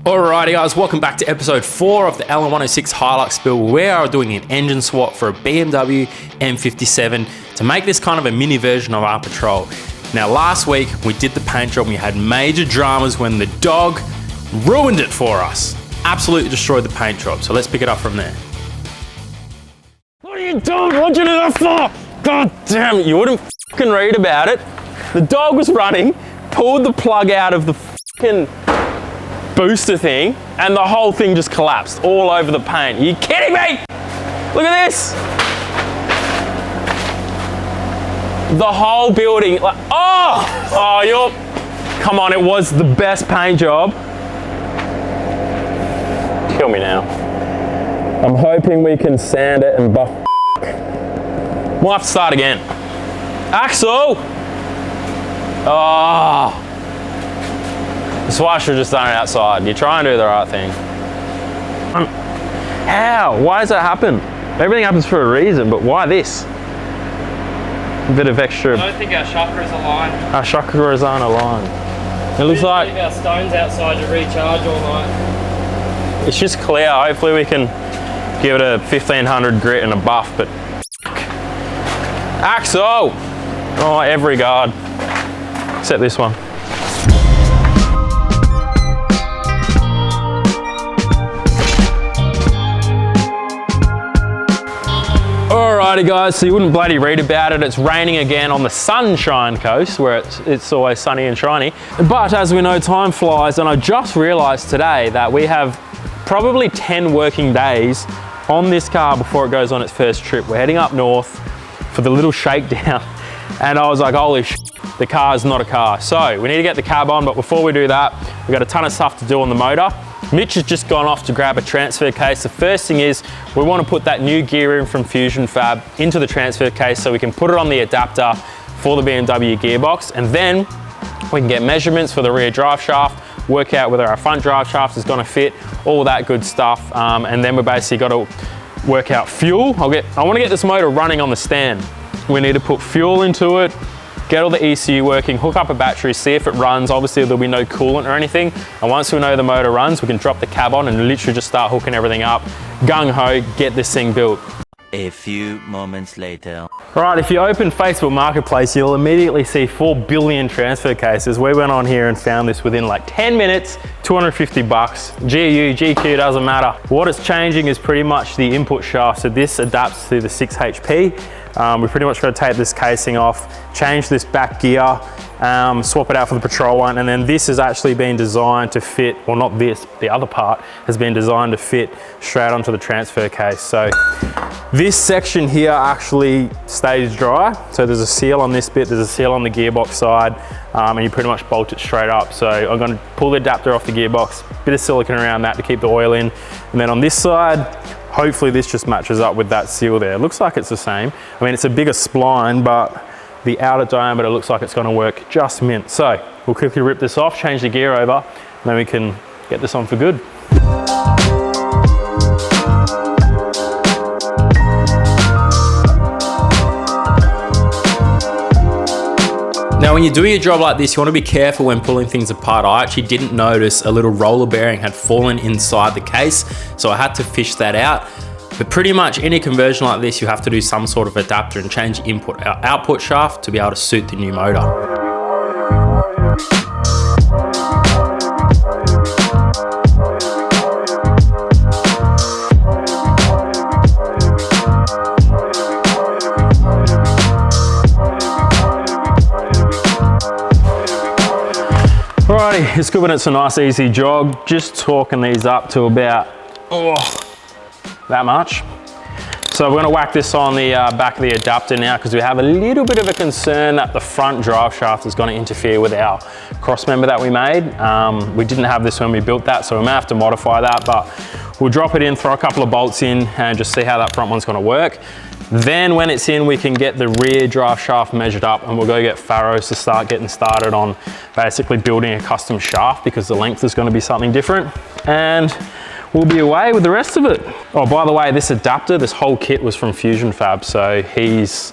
Alrighty guys, welcome back to episode 4 of the LN106 Hilux build. We are doing an engine swap for a BMW M57 to make this kind of a mini version of our Patrol. Now last week we did the paint job and we had major dramas when the dog ruined it for us. Absolutely destroyed the paint job, so let's pick it up from there. What are you doing? What'd you do that for? God damn it, you wouldn't fucking read about it. The dog was running, pulled the plug out of the fucking booster thing, and the whole thing just collapsed all over the paint. Are you kidding me? Look at this. The whole building, like, come on, it was the best paint job. Kill me now. I'm hoping we can sand it and buff. We'll have to start again. Axle! Oh. That's why I should have just done it outside. You try and do the right thing. How? Why does that happen? Everything happens for a reason, but why this? A bit of extra. I don't think our chakras aligned. Our chakras aren't aligned. It looks like leave our stones outside to recharge all night. It's just clear. Hopefully we can give it a 1500 grit and a buff, but Axle! Oh, every guard. Except this one. Alrighty guys, so you wouldn't bloody read about it. It's raining again on the Sunshine Coast where it's always sunny and shiny. But as we know, time flies, and I just realized today that we have probably 10 working days on this car before it goes on its first trip. We're heading up north for the little shakedown, and I was like, holy shit, the car is not a car. So we need to get the cab on, but before we do that, we've got a ton of stuff to do on the motor. Mitch has just gone off to grab a transfer case. The first thing is we want to put that new gear in from Fusion Fab into the transfer case so we can put it on the adapter for the BMW gearbox, and then we can get measurements for the rear drive shaft, work out whether our front drive shaft is going to fit, all that good stuff, and then we basically got to work out fuel. I want to get this motor running on the stand. We need to put fuel into it, get all the ECU working, hook up a battery, see if it runs. Obviously there'll be no coolant or anything. And once we know the motor runs, we can drop the cab on and literally just start hooking everything up. Gung-ho, get this thing built. A few moments later. Right, if you open Facebook Marketplace, you'll immediately see 4 billion transfer cases. We went on here and found this within like 10 minutes, 250 bucks. GU, GQ, doesn't matter. What is changing is pretty much the input shaft. So this adapts to the 6 HP. We pretty much got to take this casing off, change this back gear, swap it out for the Patrol one, and then this has actually been designed to fit, well not this, the other part has been designed to fit straight onto the transfer case. So this section here actually stays dry. So there's a seal on this bit, there's a seal on the gearbox side, and you pretty much bolt it straight up. So I'm going to pull the adapter off the gearbox, bit of silicone around that to keep the oil in, and then on this side, hopefully this just matches up with that seal there. It looks like it's the same. I mean, it's a bigger spline, but the outer diameter looks like it's gonna work just mint. So we'll quickly rip this off, change the gear over, and then we can get this on for good. Now, when you're doing a job like this, you want to be careful when pulling things apart. I actually didn't notice a little roller bearing had fallen inside the case, so I had to fish that out. But pretty much any conversion like this, you have to do some sort of adapter and change output shaft to be able to suit the new motor. Alrighty, it's good when it's a nice easy jog. Just torquing these up to about that much. So we're going to whack this on the back of the adapter now, because we have a little bit of a concern that the front drive shaft is going to interfere with our cross member that we made. We didn't have this when we built that, so we may have to modify that, but we'll drop it in, throw a couple of bolts in, and just see how that front one's going to work. Then when it's in, we can get the rear drive shaft measured up, and we'll go get Farrows to start getting started on basically building a custom shaft, because the length is going to be something different, and we'll be away with the rest of it. Oh, by the way, this adapter, this whole kit was from Fusion Fab, so he's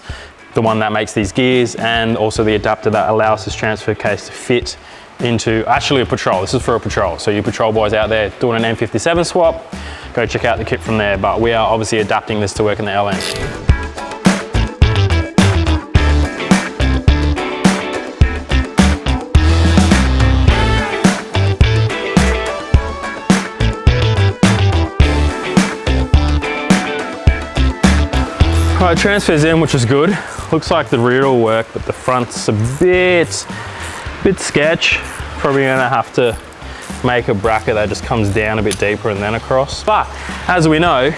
the one that makes these gears, and also the adapter that allows this transfer case to fit into actually a patrol. This is for a patrol. So you patrol boys out there doing an M57 swap, go check out the kit from there. But we are obviously adapting this to work in the LN. All right, transfers in, which is good. Looks like the rear will work, but the front's a bit sketch. Probably gonna have to make a bracket that just comes down a bit deeper and then across. But as we know,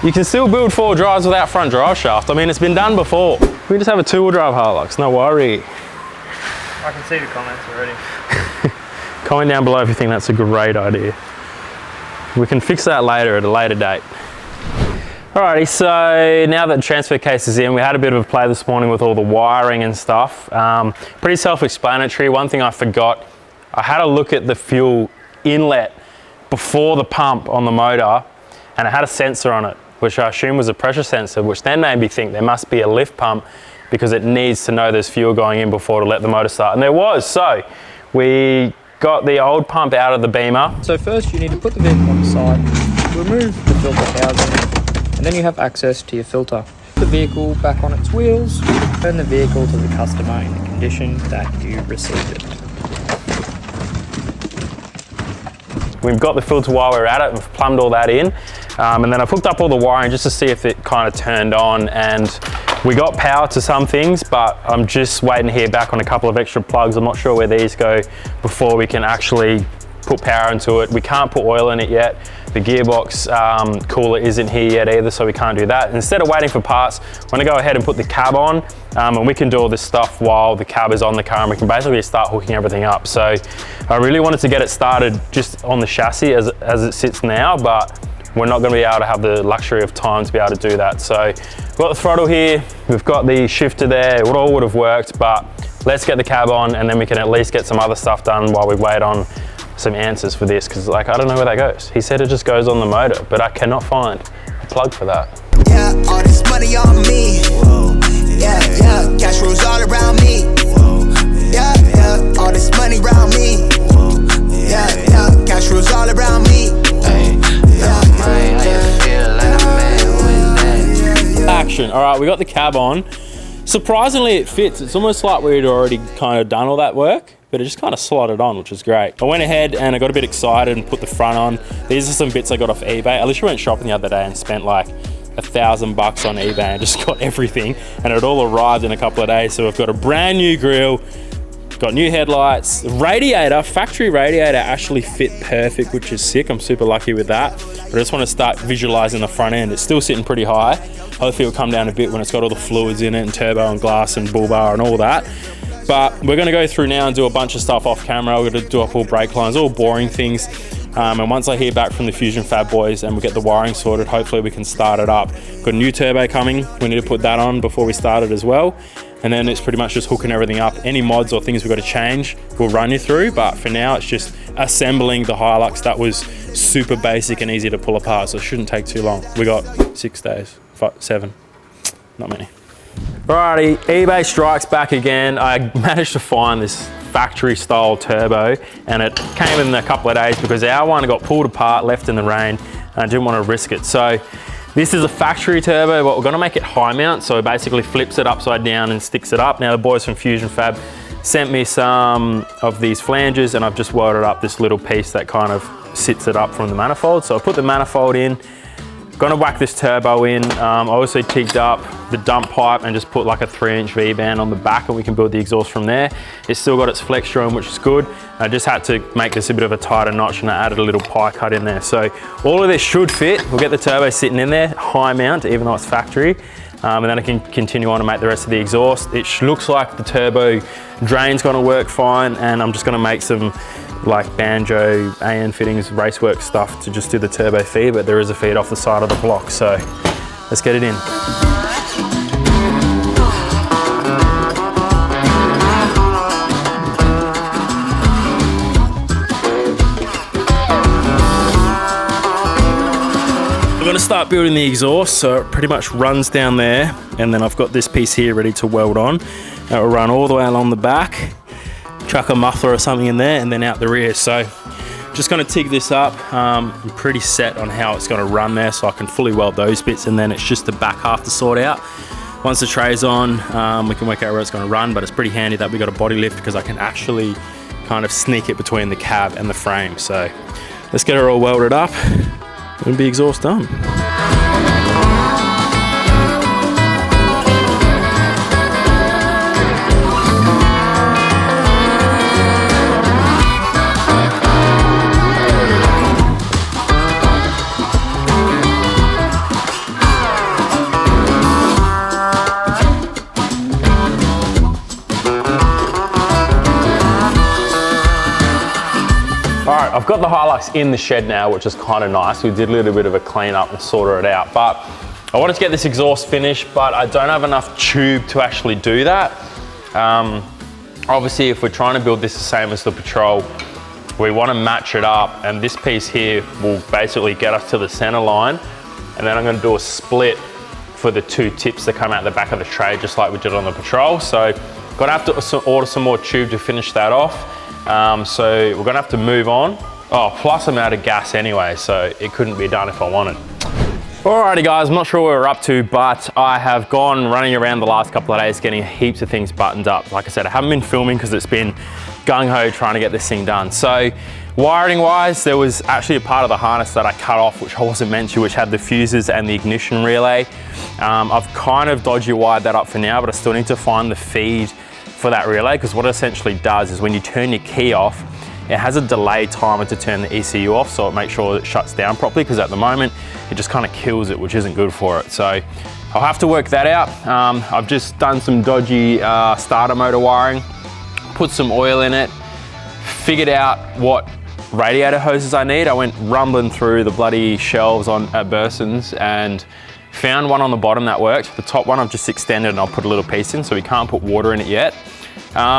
you can still build 4 drives without front drive shaft. I mean, it's been done before. We just have a 2-wheel drive Hilux, no worry. I can see the comments already. Comment down below if you think that's a great idea. We can fix that later at a later date. Alrighty, so now that the transfer case is in, we had a bit of a play this morning with all the wiring and stuff. Pretty self-explanatory. One thing I forgot, I had a look at the fuel inlet before the pump on the motor, and it had a sensor on it, which I assume was a pressure sensor, which then made me think there must be a lift pump because it needs to know there's fuel going in before to let the motor start, and there was. So we got the old pump out of the Beamer. So first you need to put the vehicle on the side, remove the filter housing, and then you have access to your filter. Put the vehicle back on its wheels, turn the vehicle to the customer in the condition that you received it. We've got the filter while we're at it, we've plumbed all that in, and then I've hooked up all the wiring just to see if it kind of turned on, and we got power to some things, but I'm just waiting to hear back on a couple of extra plugs. I'm not sure where these go before we can actually put power into it. We can't put oil in it yet. The gearbox cooler isn't here yet either, so we can't do that. Instead of waiting for parts, I'm gonna go ahead and put the cab on, and we can do all this stuff while the cab is on the car, and we can basically start hooking everything up. So I really wanted to get it started just on the chassis as it sits now, but we're not gonna be able to have the luxury of time to be able to do that. So we've got the throttle here, we've got the shifter there, it all would have worked, but let's get the cab on, and then we can at least get some other stuff done while we wait on some answers for this, because like I don't know where that goes. He said it just goes on the motor, but I cannot find a plug for that. Yeah, all this money on me. Whoa. Yeah, yeah, cash rules all around me. Whoa. Yeah, yeah, all this money around me. Whoa. Yeah, yeah, cash rules all around me. Action. All right, we got the cab on. Surprisingly, it fits. It's almost like we'd already kind of done all that work, but it just kind of slotted on, which is great. I went ahead and I got a bit excited and put the front on. These are some bits I got off eBay. I literally went shopping the other day and spent like $1,000 on eBay and just got everything, and it all arrived in a couple of days. So we've got a brand new grille, got new headlights, radiator, factory radiator actually fit perfect, which is sick. I'm super lucky with that. But I just want to start visualizing the front end. It's still sitting pretty high. Hopefully it'll come down a bit when it's got all the fluids in it and turbo and glass and bull bar and all that. But we're going to go through now and do a bunch of stuff off camera. We're going to do up all brake lines, all boring things. And once I hear back from the Fusion Fab boys and we get the wiring sorted, hopefully we can start it up. Got a new turbo coming. We need to put that on before we start it as well. And then it's pretty much just hooking everything up. Any mods or things we've got to change, we'll run you through. But for now, it's just assembling the Hilux that was super basic and easy to pull apart. So it shouldn't take too long. We got 6 days, 7, not many. Alrighty, eBay strikes back again. I managed to find this factory style turbo, and it came in a couple of days because our one got pulled apart, left in the rain, and I didn't want to risk it. So this is a factory turbo, but we're going to make it high mount, so it basically flips it upside down and sticks it up. Now the boys from Fusion Fab sent me some of these flanges, and I've just welded up this little piece that kind of sits it up from the manifold. So I put the manifold in. Gonna whack this turbo in. I also tigged up the dump pipe and just put like a 3-inch V-band on the back, and we can build the exhaust from there. It's still got its flex drum, which is good. I just had to make this a bit of a tighter notch, and I added a little pie cut in there. So all of this should fit. We'll get the turbo sitting in there, high mount, even though it's factory. And then I can continue on and make the rest of the exhaust. It looks like the turbo drain's gonna work fine, and I'm just gonna make some like banjo, AN fittings, racework stuff to just do the turbo feed, but there is a feed off the side of the block, so let's get it in. I'm gonna start building the exhaust, so it pretty much runs down there, and then I've got this piece here ready to weld on. It will run all the way along the back, chuck a muffler or something in there, and then out the rear. So just gonna TIG this up. I'm pretty set on how it's gonna run there, so I can fully weld those bits, and then it's just the back half to sort out. Once the tray's on, we can work out where it's gonna run, but it's pretty handy that we got a body lift because I can actually kind of sneak it between the cab and the frame. So let's get it all welded up and be exhaust done. Alright, I've got the Hilux in the shed now, which is kind of nice. We did a little bit of a clean up and sorted it out, but I wanted to get this exhaust finished, but I don't have enough tube to actually do that. Obviously, if we're trying to build this the same as the Patrol, we want to match it up, and this piece here will basically get us to the center line, and then I'm going to do a split for the two tips that come out the back of the tray, just like we did on the Patrol. So gonna have to order some more tube to finish that off. So we're gonna have to move on. Oh, plus I'm out of gas anyway, so it couldn't be done if I wanted. Alrighty guys, I'm not sure where we're up to, but I have gone running around the last couple of days getting heaps of things buttoned up. Like I said, I haven't been filming because it's been gung-ho trying to get this thing done. So wiring wise, there was actually a part of the harness that I cut off, which I wasn't meant to, which had the fuses and the ignition relay. I've kind of dodgy wired that up for now, but I still need to find the feed for that relay, because what it essentially does is when you turn your key off, it has a delay timer to turn the ECU off, so it makes sure it shuts down properly, because at the moment it just kind of kills it, which isn't good for it. So I'll have to work that out. I've just done some dodgy starter motor wiring, put some oil in it, figured out what radiator hoses I need. I went rumbling through the bloody shelves at Burson's and found one on the bottom that worked. The top one I've just extended and I'll put a little piece in, so we can't put water in it yet.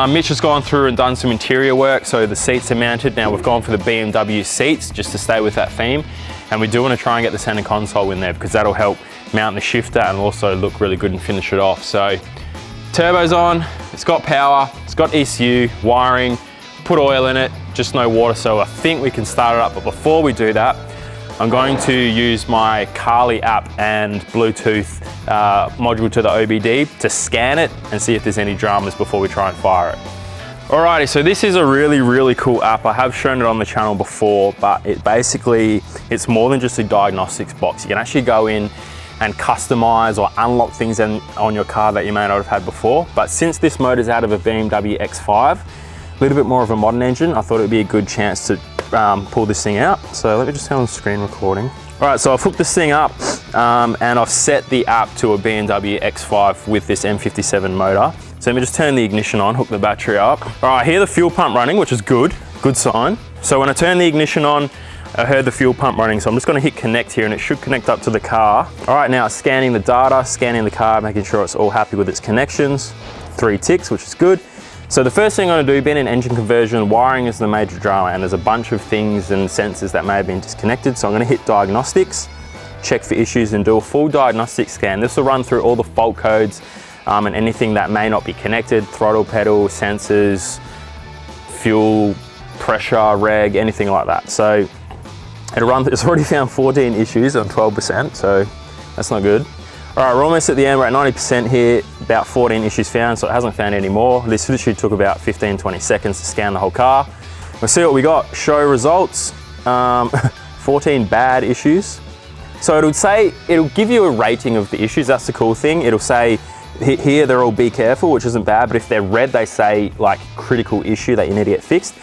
Mitch has gone through and done some interior work, so the seats are mounted. Now we've gone for the BMW seats just to stay with that theme, and we do want to try and get the center console in there because that'll help mount the shifter and also look really good and finish it off. So turbo's on, it's got power, it's got ECU, wiring, put oil in it, just no water, so I think we can start it up. But before we do that, I'm going to use my Carly app and Bluetooth module to the OBD to scan it and see if there's any dramas before we try and fire it. Alrighty, so this is a really, really cool app. I have shown it on the channel before, but it's more than just a diagnostics box. You can actually go in and customize or unlock things on your car that you may not have had before. But since this motor's out of a BMW X5, a little bit more of a modern engine, I thought it'd be a good chance to pull this thing out. So let me just turn on screen recording. All right, so I've hooked this thing up and I've set the app to a BMW X5 with this M57 motor. So let me just turn the ignition on, hook the battery up. All right, I hear the fuel pump running, which is good sign. So when I turn the ignition on, I heard the fuel pump running. So I'm just gonna hit connect here and it should connect up to the car. All right, now it's scanning the data, scanning the car, making sure it's all happy with its connections. 3 ticks, which is good. So the first thing I'm gonna do, being an engine conversion, wiring is the major drama, and there's a bunch of things and sensors that may have been disconnected. So I'm gonna hit diagnostics, check for issues and do a full diagnostic scan. This will run through all the fault codes and anything that may not be connected, throttle pedal, sensors, fuel, pressure, reg, anything like that. So it's already found 14 issues on 12%, so that's not good. All right, we're almost at the end. We're at 90% here, about 14 issues found, so it hasn't found any more. This literally took about 15-20 seconds to scan the whole car. We'll see what we got. Show results, 14 bad issues. So it'll give you a rating of the issues. That's the cool thing. It'll say, here they're all be careful, which isn't bad, but if they're red, they say like critical issue that you need to get fixed.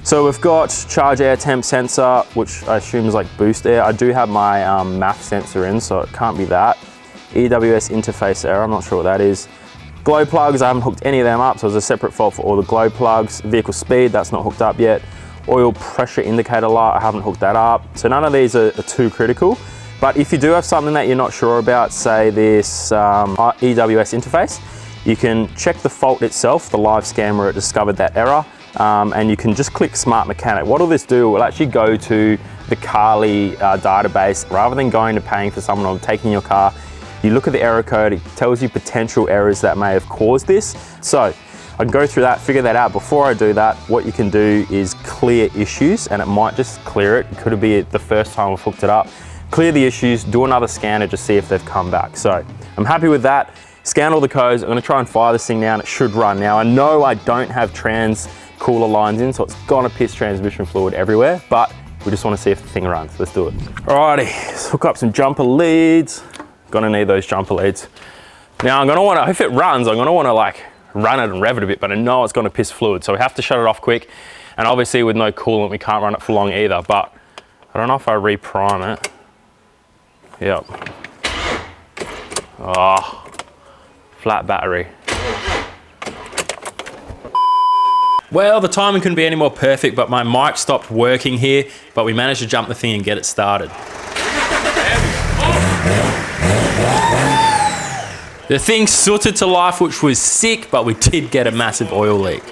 So we've got charge air temp sensor, which I assume is like boost air. I do have my MAF sensor in, so it can't be that. EWS interface error, I'm not sure what that is. Glow plugs, I haven't hooked any of them up, so there's a separate fault for all the glow plugs. Vehicle speed, that's not hooked up yet. Oil pressure indicator light, I haven't hooked that up. So none of these are too critical. But if you do have something that you're not sure about, say this EWS interface, you can check the fault itself, the live scan where it discovered that error, and you can just click Smart Mechanic. What will this do? It will actually go to the Carly database. Rather than going to paying for someone or taking your car, you look at the error code, it tells you potential errors that may have caused this. So I can go through that, figure that out. Before I do that, what you can do is clear issues, and it might just clear it. It could be the first time I've hooked it up. Clear the issues, do another scan to just see if they've come back. So I'm happy with that. Scan all the codes. I'm gonna try and fire this thing now and it should run. Now I know I don't have trans cooler lines in, so it's gonna piss transmission fluid everywhere, but we just wanna see if the thing runs. Let's do it. Alrighty, let's hook up some jumper leads. Gonna need those jumper leads. Now I'm gonna wanna, if it runs, I'm gonna wanna like run it and rev it a bit, but I know it's gonna piss fluid, so we have to shut it off quick. And obviously with no coolant, we can't run it for long either, but I don't know if I re-prime it. Yep. Oh, flat battery. Well, the timing couldn't be any more perfect, but my mic stopped working here, but we managed to jump the thing and get it started. The thing sooted to life, which was sick, but we did get a massive oil leak.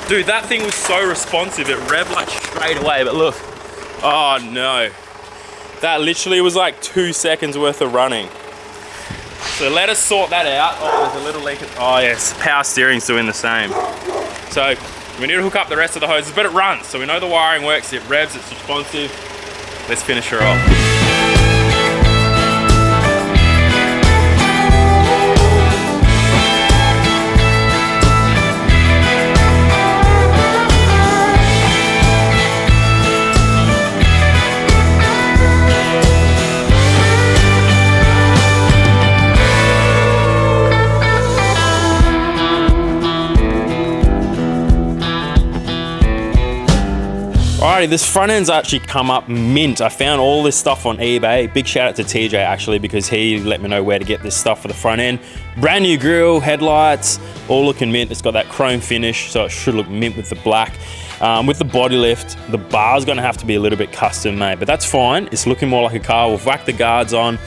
Dude, that thing was so responsive, it revved like straight away, but look, oh no. That literally was like 2 seconds worth of running. So let us sort that out. Oh, there's a little leak. Oh yes, power steering's doing the same. So we need to hook up the rest of the hoses, but it runs. So we know the wiring works, it revs, it's responsive. Let's finish her off. Alrighty, this front end's actually come up mint. I found all this stuff on eBay. Big shout out to TJ actually, because he let me know where to get this stuff for the front end. Brand new grille, headlights, all looking mint. It's got that chrome finish, so it should look mint with the black. With the body lift, the bar's gonna have to be a little bit custom made, but that's fine. It's looking more like a car. We've whacked the guards on,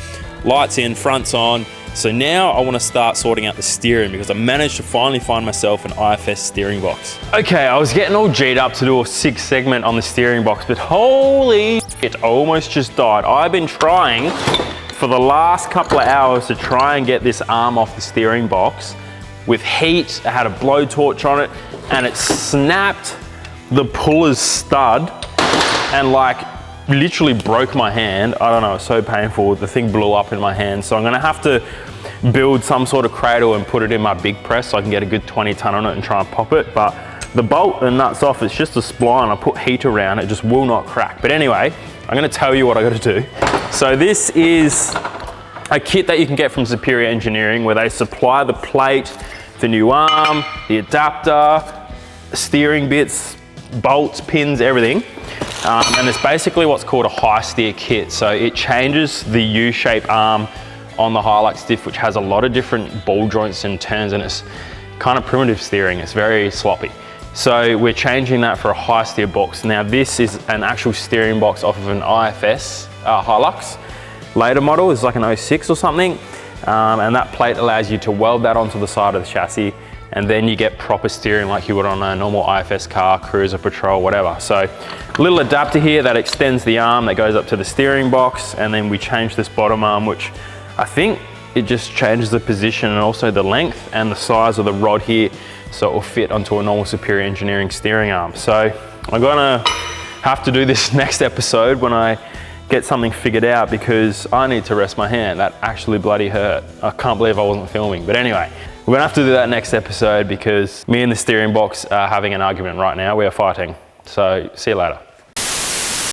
lights in, fronts on. So now I want to start sorting out the steering, because I managed to finally find myself an IFS steering box. Okay, I was getting all G'd up to do a 6 segment on the steering box, but holy shit, I almost just died. I've been trying for the last couple of hours to try and get this arm off the steering box with heat. I had a blowtorch on it and it snapped the puller's stud and like literally broke my hand. I don't know, it's so painful. The thing blew up in my hand. So I'm gonna have to build some sort of cradle and put it in my big press so I can get a good 20 ton on it and try and pop it. But the bolt and nuts off, it's just a spline. I put heat around, it just will not crack. But anyway, I'm gonna tell you what I gotta do. So this is a kit that you can get from Superior Engineering, where they supply the plate, the new arm, the adapter, steering bits, bolts, pins, everything. And it's basically what's called a high steer kit. So it changes the U-shaped arm on the Hilux diff, which has a lot of different ball joints and turns, and it's kind of primitive steering. It's very sloppy. So we're changing that for a high steer box. Now this is an actual steering box off of an IFS Hilux. Later model is like an 06 or something. And that plate allows you to weld that onto the side of the chassis, and then you get proper steering like you would on a normal IFS car, cruiser, patrol, whatever. So little adapter here that extends the arm that goes up to the steering box, and then we change this bottom arm, which I think it just changes the position and also the length and the size of the rod here, so it will fit onto a normal Superior Engineering steering arm. So I'm gonna have to do this next episode when I get something figured out, because I need to rest my hand. That actually bloody hurt. I can't believe I wasn't filming. But anyway, we're gonna have to do that next episode, because me and the steering box are having an argument right now. We are fighting. So see you later.